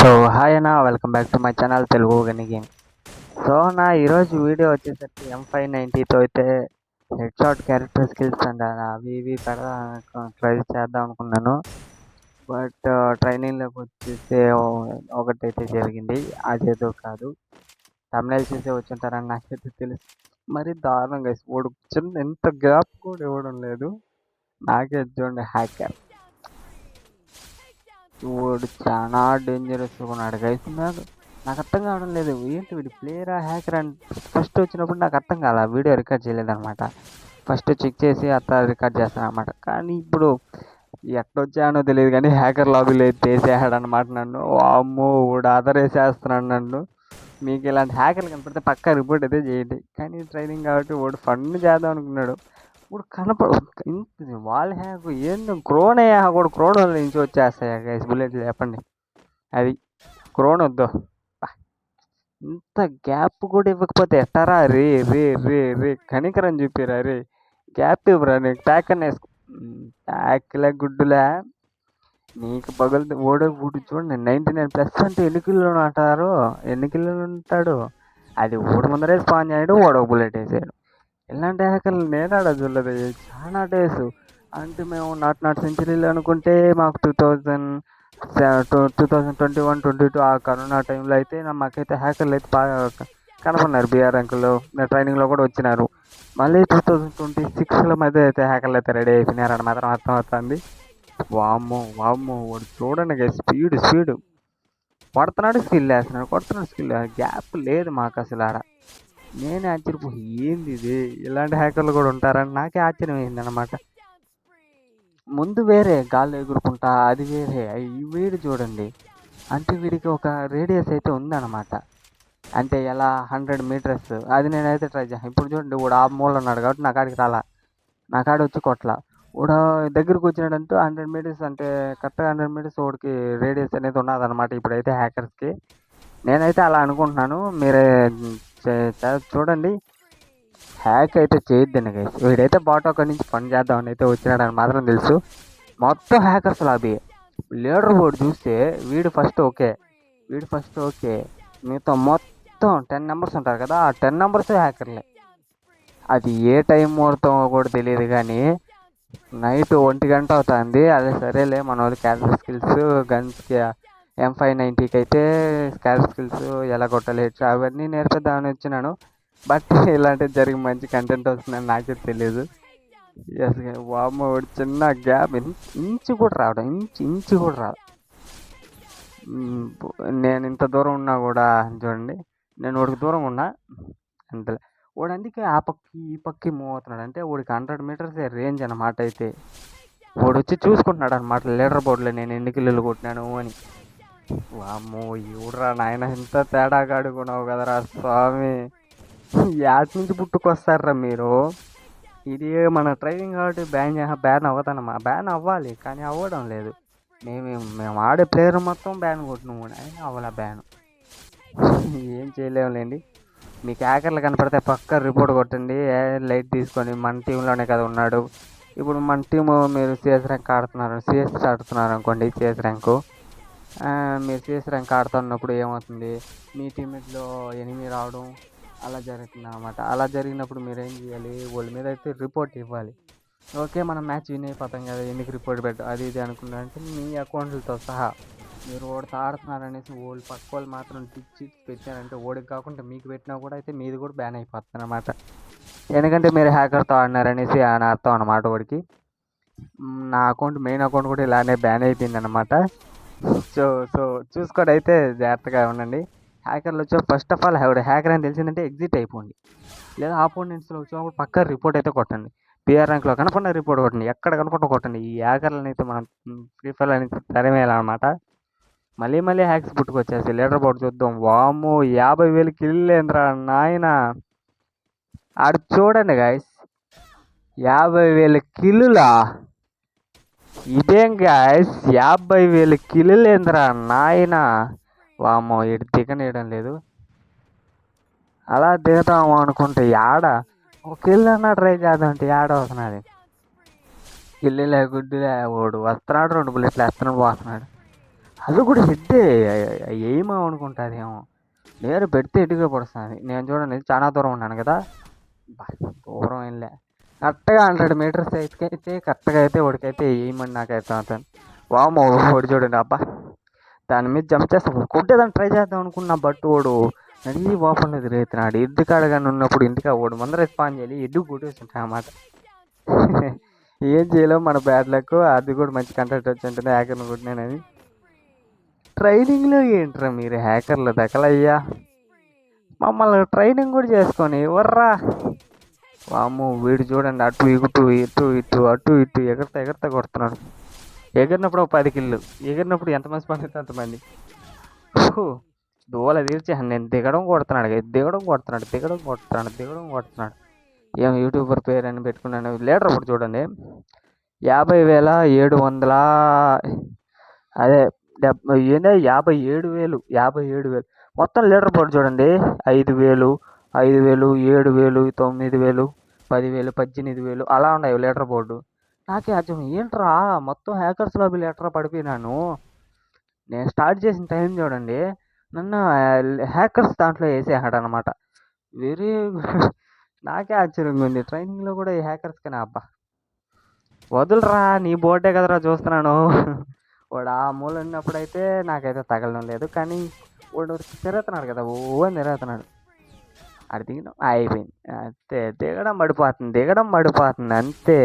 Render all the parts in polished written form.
So hi అన్న, welcome back to my channel Telugu గని game. So నా ఈరోజు వీడియో వచ్చేసరికి M590తో అయితే head shot character skills and అవి ఇవి ట్రై చేద్దాం అనుకున్నాను. బట్ ట్రైనింగ్లోకి వచ్చేసి ఒకటైతే జరిగింది, అదేదో కాదు. తమిళ చూసే వచ్చుంటారని నాకైతే తెలుసు. మరి దారుణంగా ఓడు చిన్న ఎంత గ్యాప్ కూడా ఇవ్వడం లేదు. నాకే చూడండి, హ్యాకర్ వాడు చాలా డేంజరస్గా ఉన్నాడు గైస్. నాకు అర్థం కావడం లేదు, ఏంటి వీడి ప్లేయరా హ్యాకర్ అని ఫస్ట్ వచ్చినప్పుడు నాకు అర్థం కాల. వీడియో రికార్డ్ చేయలేదన్నమాట. ఫస్ట్ చెక్ చేసి రికార్డ్ చేస్తాను అనమాట. కానీ ఇప్పుడు ఎట్టొచ్చానో తెలియదు కానీ హ్యాకర్ లాబీలో వేసేసాడు అనమాట నన్ను. అమ్మో, వాడు వేసేస్తున్నాడు నన్ను. మీకు ఇలాంటి హ్యాకర్లు కనపడితే పక్కా రిపోర్ట్ అయితే చేయండి. కానీ ట్రైనింగ్ కాబట్టి వాడు ఫన్ చేద్దాం అనుకున్నాడు. ఇప్పుడు కనపడు వాళ్ళ హ్యాక్ ఏందో క్రోన్ అయ్యా కూడా క్రోన్ నుంచి వచ్చేస్తాయా గైస్ బుల్లెట్లు చెప్పండి. అది క్రోన్ వద్దు. ఇంత గ్యాప్ కూడా ఇవ్వకపోతే ఎట్టారా రే రే రే రే కనికరం చూపిరా రే. గ్యాప్ ఇవ్వరా, నీకు ప్యాక్ అని వేసుకో. ప్యాక్లే గుడ్డులే నీకు పగులు ఊడు చూడండి. 99+ అంటే ఎన్ని కిలోలు అంటారు, ఎన్ని కిలోలు ఉంటాడు. అది ఊడు ముందరే స్పాన్ చేయడు, ఓడో బుల్లెట్ వేసాడు. ఇలాంటి హ్యాకర్లు నేనాడ చూడలేదు చాలా డేస్. అంటే మేము నాట్ సెంచరీలు అనుకుంటే మాకు 2021-22 ఆ కరోనా టైంలో అయితే మాకైతే హ్యాకర్లు అయితే బాగా కనపడినారు. బీఆర్ ర్యాంకుల్లో ట్రైనింగ్లో కూడా వచ్చినారు. మళ్ళీ 2026లో మధ్య అయితే హ్యాకర్లు అయితే రెడీ అయిపోయినారని మాత్రం అర్థం అవుతుంది. వామ్మో వామ్మో, వాడు చూడండి స్పీడ్ కొడుతున్నాడు, స్కిల్ వేస్తున్నాడు, కొడుతున్నాడు, స్కిల్. గ్యాప్ లేదు మాకు అసలు ఆడ. నేనే ఆశ్చర్యపోయి ఏంది ఇది, ఇలాంటి హ్యాకర్లు కూడా ఉంటారని నాకే ఆశ్చర్యం అయింది అనమాట. ముందు వేరే గాల్లో ఎగురుకుంటా అది వేరే, వీడు చూడండి. అంటే వీడికి ఒక రేడియస్ అయితే ఉందన్నమాట. అంటే ఎలా 100 మీటర్స్. అది నేనైతే ట్రై చేసాను. ఇప్పుడు చూడండి, వాడు ఆ మూల ఉన్నాడు కాబట్టి నా కాడికి రాలా, నా కాడ వచ్చి కొట్లా. వాడు దగ్గరకు వచ్చినాడంటూ 100 మీటర్స్ అంటే కరెక్ట్గా 100 మీటర్స్ వాడికి రేడియస్ అనేది ఉన్నదన్నమాట ఇప్పుడైతే హ్యాకర్స్కి. నేనైతే అలా అనుకుంటున్నాను, మీరే చూడండి. హ్యాక్ అయితే చేయొద్దండి గైస్. వీడైతే బాట్ అక్కడి నుంచి పని చేద్దామని అయితే వచ్చినాడని మాత్రం తెలుసు. మొత్తం హ్యాకర్స్ లాబీ. లీడర్ బోర్డు చూస్తే వీడు ఫస్ట్ ఓకే, మీతో మొత్తం 10 నెంబర్స్ ఉంటారు కదా, ఆ 10 నెంబర్స్ హ్యాకర్లే. అది ఏ టైం మొత్తం కూడా తెలియదు కానీ నైట్ 1 గంట అవుతుంది. అదే సరేలే, మన వాళ్ళు క్యారెక్టర్ స్కిల్స్ గన్స్కి M590కి అయితే క్యారెక్టర్ స్కిల్స్ ఎలా కొట్టాలి అవన్నీ నేర్పిద్దామని వచ్చినాను. బట్ ఇలాంటివి జరిగి మంచి కంటెంట్ వస్తుందని నాకే తెలియదు. వామ్మో, చిన్న గ్యాప్ ఇంచు కూడా రావడం, ఇంచు కూడా రావడం. నేను ఇంత దూరం ఉన్నా కూడా చూడండి, నేను వాడికి దూరం ఉన్నా అంతే. వాడు అందుకే ఆ పక్కి ఈ పక్కి మూవ్ అవుతున్నాడు. అంటే వాడికి 100 మీటర్స్ రేంజ్ అన్నమాట. అయితే వాడు వచ్చి చూసుకుంటున్నాడు అనమాట లీడర్ బోర్డులో నేను ఎన్ని కిలోలు కొట్టినాను అని. వామ్మో, ఎవడురా నాయన ఇంత తేడాగా అడుగున్నావు కదరా స్వామి. యాడ్ నుంచి పుట్టుకొస్తారా మీరు. ఇది మన ట్రైనింగ్ కాబట్టి బ్యాన్ అవ్వదన్నమా. బ్యాన్ అవ్వాలి కానీ అవ్వడం లేదు. మేము ఆడే ప్లేయర్ మొత్తం బ్యాన్ కొట్టినాము, అయినా అవ్వాల బ్యాన్. ఏం చేయలేములేండి. మీకు హ్యాకర్లు కనపడితే పక్క రిపోర్ట్ కొట్టండి. లైట్ తీసుకొని మన టీంలోనే కదా ఉన్నాడు. ఇప్పుడు మన టీము మీరు CS ర్యాంక్ ఆడుతున్నారు, CS ఆడుతున్నారు అనుకోండి. CS ర్యాంకు మీరు CS ర్యాంక్ ఆడుతున్నప్పుడు ఏమవుతుంది, మీ టీమేట్లో ఎనిమి రావడం అలా జరుగుతుంది అనమాట. అలా జరిగినప్పుడు మీరు ఏం చేయాలి, వాళ్ళ మీద అయితే రిపోర్ట్ ఇవ్వాలి. ఓకే, మనం మ్యాచ్ విన్ అయిపోతాం కదా, ఎందుకు రిపోర్ట్ పెట్టు అది ఇది అనుకున్నారంటే మీ అకౌంట్లతో సహా మీరు ఓడితో ఆడుతున్నారనేసి వాళ్ళు పక్క వాళ్ళు మాత్రం చిట్స్ పెట్టారంటే ఓడికి కాకుండా మీకు పెట్టినా కూడా అయితే మీది కూడా బ్యాన్ అయిపోతుంది అనమాట. ఎందుకంటే మీరు హ్యాకర్తో ఆడినారనేసి అని అర్థం అనమాట వాడికి. నా మెయిన్ అకౌంట్ కూడా ఇలానే బ్యాన్ అయిపోయింది అనమాట. సో చూసుకోండి, అయితే జాగ్రత్తగా ఉండండి. హ్యాకర్లు వచ్చి ఫస్ట్ ఆఫ్ ఆల్ హ్యాకర్ అని తెలిసిందంటే ఎగ్జిట్ అయిపోండి. లేదా ఆపోనెంట్స్లో వచ్చినప్పుడు పక్క రిపోర్ట్ అయితే కొట్టండి. బీఆర్ ర్యాంక్లో కనపడిన రిపోర్ట్ కొట్టండి, ఎక్కడ కనపడిన కొట్టండి. ఈ హ్యాకర్లను అయితే మనం ఫ్రీ ఫైర్ అనేది తరిమేయాలన్నమాట. మళ్ళీ హ్యాక్స్ పుట్టుకొచ్చేసి లీడర్ బోర్డు చూద్దాం. వాము 50,000 కిల్లేంద్రా నాయన. ఆడు చూడండి గాయస్, 50,000 కిల్లులా. ఇదేం గాయస్, 50,000 కిల్లులేంద్రా నాయన. వామ్మో, ఇటు దిగనేయడం లేదు. అలా దిగుతాము అనుకుంటే ఒక కిల్ అన్నా ట్రై చేద్దామంటే అవుతున్నది. కిల్లులే గుడ్డులే, ఓడు వస్తున్నాడు, 2 బుల్లెట్లు వేస్తున్నాడు, పోతున్నాడు. అది కూడా హెడ్డే ఏమో అనుకుంటారేమో. నేను పెడితే ఎటుగా పడుతుంది. నేను చూడండి చాలా దూరం ఉన్నాను కదా, బా, దూరం వెళ్ళా. కరెక్ట్గా 100 మీటర్స్ అయితే కరెక్ట్గా అయితే వాడికైతే ఏమని నాకైతే అతను వామో వాడు చూడండి అబ్బా, దాని మీద జంప్ చేస్తా కొట్టేదాన్ని ట్రై చేద్దాం అనుకున్నా. బట్ వాడు నడి ఓపెన్లో తిరుగుతున్నాడు. ఎడ్డు కాడగానే ఉన్నప్పుడు ఇంటికి వాడు ముందర రెస్పాన్స్ చేయాలి, ఎడ్డు కొట్టేస్తుంటా అన్నమాట. ఏం చేయలేం, మన బ్యాడ్ లక్. అది కూడా మంచి కంటెంట్ వచ్చి ఉంటుంది హ్యాకర్ని కొట్టినానని. ట్రైనింగ్లో ఏంట్రా మీరు హ్యాకర్లు దకలయ్యా, మమ్మల్ని ట్రైనింగ్ కూడా చేసుకొని ఎవర్రా. వాము వీడు చూడండి అటు ఇటు ఇటు ఇటు అటు ఇటు ఎగరతా ఎగరతా కొడుతున్నాడు. ఎగిరినప్పుడు ఒక 10 కిల్లు, ఎగిరినప్పుడు ఎంతమంది పండితే అంతమంది. దోల తీర్చాను నేను. దిగడం కొడుతున్నాడు, దిగడం కొడుతున్నాడు, దిగడం కొడుతున్నాడు, దిగడం కొడుతున్నాడు. ఏం యూట్యూబర్ పేరు అని పెట్టుకున్నాను. లీటర్ ఇప్పుడు చూడండి 50,700, అదే 57,000, 57,000 మొత్తం. లీటర్ బోర్డు చూడండి 5,000, 5,000, 7,000, 9,000, 10,000, 18,000 అలా ఉన్నాయి లీటర్ బోర్డు. నాకే అర్థం ఏంట్రా మొత్తం హ్యాకర్స్ లాబీ లీటర్ పడిపోయినాను. నేను స్టార్ట్ చేసిన టైం చూడండి, నన్ను హ్యాకర్స్ దాంట్లో వేసేసాడు అనమాట. వెరీ నాకే ఆశ్చర్యంగా ఉంది. ట్రైనింగ్లో కూడా ఈ హ్యాకర్స్ కానీ అబ్బా వదులురా, నీ బోర్డే కదరా చూస్తున్నాను. వాడు ఆ మూల ఉన్నప్పుడైతే నాకైతే తగలడం లేదు, కానీ వాడు తిరుగుతున్నాడు కదా, ఓ అని తిరుగుతున్నాడు. అది దిగడం అయిపోయింది అంతే. దిగడం పడిపోతుంది అంతే.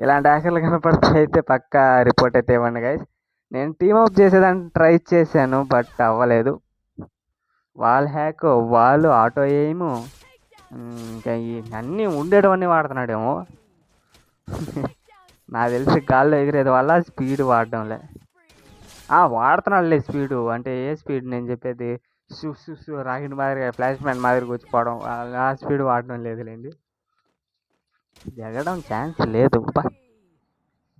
ఇలాంటి హ్యాకర్లు కనపడితే అయితే పక్కా రిపోర్ట్ అయితే ఇవ్వండి గైస్. నేను టీమప్ చేసేదాన్ని ట్రై చేశాను, బట్ అవ్వలేదు. వాళ్ళ హ్యాక్, వాళ్ళు ఆటో ఎయిము, ఇంకా అన్నీ ఉండేటవన్నీ వాడుతున్నాడేమో. నాకు తెలిసి గాల్లో ఎగిరేది వల్ల స్పీడ్ వాడడంలే. వాడుతున్నాడులే స్పీడు, అంటే ఏ స్పీడ్ నేను చెప్పేది, రాకెట్ మాదిరిగా ఫ్లాష్ మ్యాన్ మాదిరిగా వచ్చిపోవడం, ఆ స్పీడ్ వాడడం లేదులేండి. దిగడం ఛాన్స్ లేదు,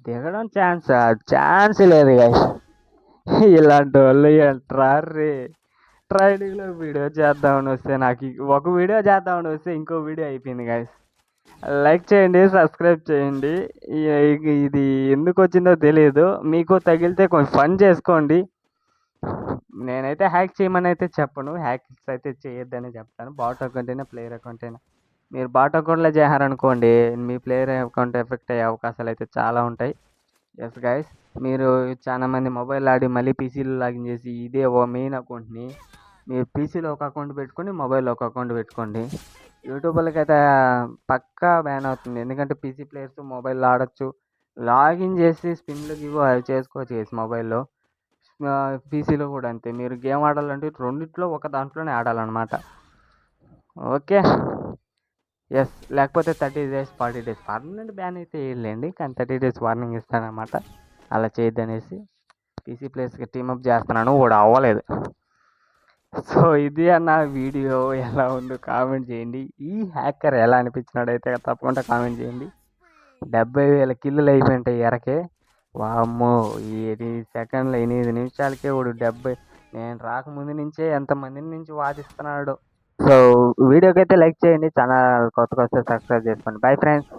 దిగడం ఛాన్స్ లేదు guys. ఇలాంటి వాళ్ళు ఎంట్రారే. ట్రైనింగ్లో వీడియో చేద్దామని వస్తే నాకు ఒక వీడియో చేద్దామని వస్తే ఇంకో వీడియో అయిపోయింది గాయస్. లైక్ చేయండి, సబ్స్క్రైబ్ చేయండి. ఇది ఎందుకు వచ్చిందో తెలియదు, మీకు తగిలితే కొంచెం ఫన్ చేసుకోండి. నేనైతే హ్యాక్ చేయమని అయితే చెప్పను, హ్యాక్స్ అయితే చేయొద్దని చెప్తాను. బాట్ అకౌంట్ అయినా ప్లేయర్ అకౌంట్ అయినా. మీరు బాట్ అకౌంట్లో చేశారనుకోండి, మీ ప్లేయర్ అకౌంట్ ఎఫెక్ట్ అయ్యే అవకాశాలు అయితే చాలా ఉంటాయి. ఎస్ గైస్, మీరు చాలా మంది మొబైల్ ఆడి మళ్ళీ పీసీలో లాగిన్ చేసి ఇదే ఓ మెయిన్ అకౌంట్ని మీరు పీసీలో ఒక అకౌంట్ పెట్టుకొని మొబైల్లో ఒక అకౌంట్ పెట్టుకోండి. యూట్యూబర్లకి అయితే పక్కా బ్యాన్ అవుతుంది, ఎందుకంటే పీసీ ప్లేయర్స్ మొబైల్లో ఆడొచ్చు. లాగిన్ చేసి స్పిన్లు గివ్ అవి చేసుకోవచ్చు చేసి మొబైల్లో. పీసీలో కూడా అంతే. మీరు గేమ్ ఆడాలంటే రెండిట్లో ఒక దాంట్లోనే ఆడాలన్నమాట. Okay, yes. లేకపోతే 30 days 40 days పర్మనెంట్ బ్యాన్ అయితే వేయలేండి, కానీ 30 days వార్నింగ్ ఇస్తానమాట. అలా చేయొద్దనేసి పీసీ ప్లేయర్స్కి టీమప్ చేస్తున్నాను, వాడు అవ్వలేదు. సో ఇది అన్న వీడియో. ఎలా ఉందో కామెంట్ చేయండి. ఈ హ్యాకర్ ఎలా అనిపించినాడైతే తప్పకుండా కామెంట్ చేయండి. 70,000 కిల్లులు అయిపోయింటాయి ఎరకే. వామ్మో, 8 సెకండ్లు 8 నిమిషాలకే వాడు 70. నేను రాకముందు నుంచే ఎంతమంది నుంచి వాదిస్తున్నాడు. సో వీడియోకి అయితే లైక్ చేయండి, ఛానల్ కొత్తగా వస్తే సబ్స్క్రైబ్ చేసుకోండి. Bye friends.